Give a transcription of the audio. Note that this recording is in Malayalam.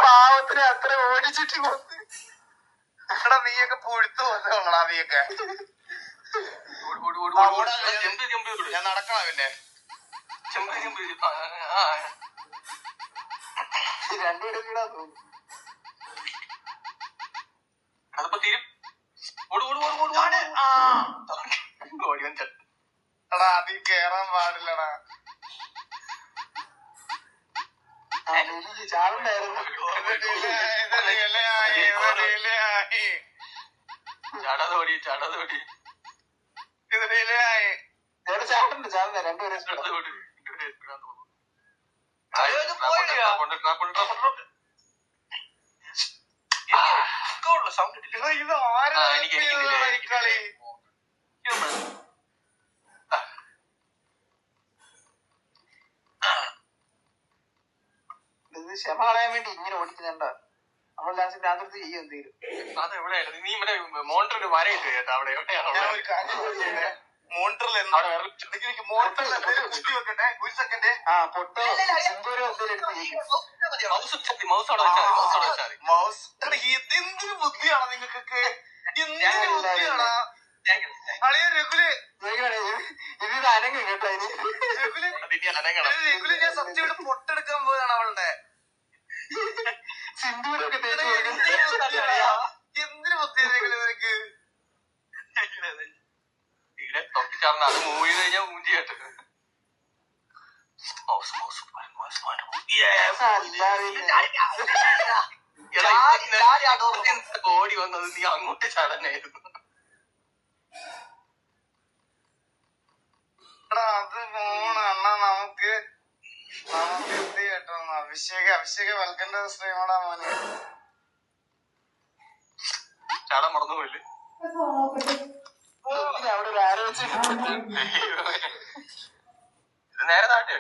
പാവത്തിനെ അത്ര ഓടിച്ചിട്ട് കൊന്ന്. എടാ നീയൊക്കെ പുഴുത്തു കൊന്നോളാ നീയൊക്കെ. ഞാൻ നടക്കണ പിന്നെ രണ്ടുപേരും തോന്നുന്നു. എടാ അതിൽ കേറാൻ പാടില്ലടാ. ചാടണ്ടായിരുന്നു. ചടതോടി ചാടണ്ട രണ്ടുപേരും ഇത് കളി. ഇത് ക്ഷമ കളയാൻ വേണ്ടി ഇങ്ങനെ ഓടിക്കുന്നുണ്ട. നമ്മൾ ലാസ്റ്റ് രാത്രി ചെയ്യും എന്തെങ്കിലും. അതെവിടെയായിരുന്നു നീ മറ്റേ മോണ്ടറിൽ വരയിട്ട് കേട്ടോ? അവിടെ എവിടെയാണ്? മോണ്ടറിൽ എന്തൊരു ബുദ്ധിയാണോ നിങ്ങൾക്കൊക്കെ? എന്തൊരു ബുദ്ധിയാണോ അളിയ രഘുല്? ഇത് അനങ്ങും കേട്ടോ. രഘുല് ഞാൻ സത്യമായിട്ട് പൊട്ടെടുക്കാൻ പോയതാണ് അവളുടെ. സിന്ധൂരൊക്കെ എന്തിനു ബുദ്ധിയാ രഘുല് നിനക്ക്? തൊട്ടിച്ചാർന്ന് അത് മൂവ് ചെയ്ത് കഴിഞ്ഞാൽ മൂഞ്ചി കേട്ട് ഓടി വന്നത് നീ അങ്ങോട്ട് ചടനായിരുന്നു. എടാ അത് പോണ അണ്ണാ. നമുക്ക് എന്ത് കേട്ടോ? അഭിഷേക വെൽക്കണ്ട ശ്രീമോടാ മോനെ. ചട മറന്നു പോയില്ലേ? അവിടെ ഒരു ആരോ വെച്ച് ഇത് നേരെ നാട്ടെ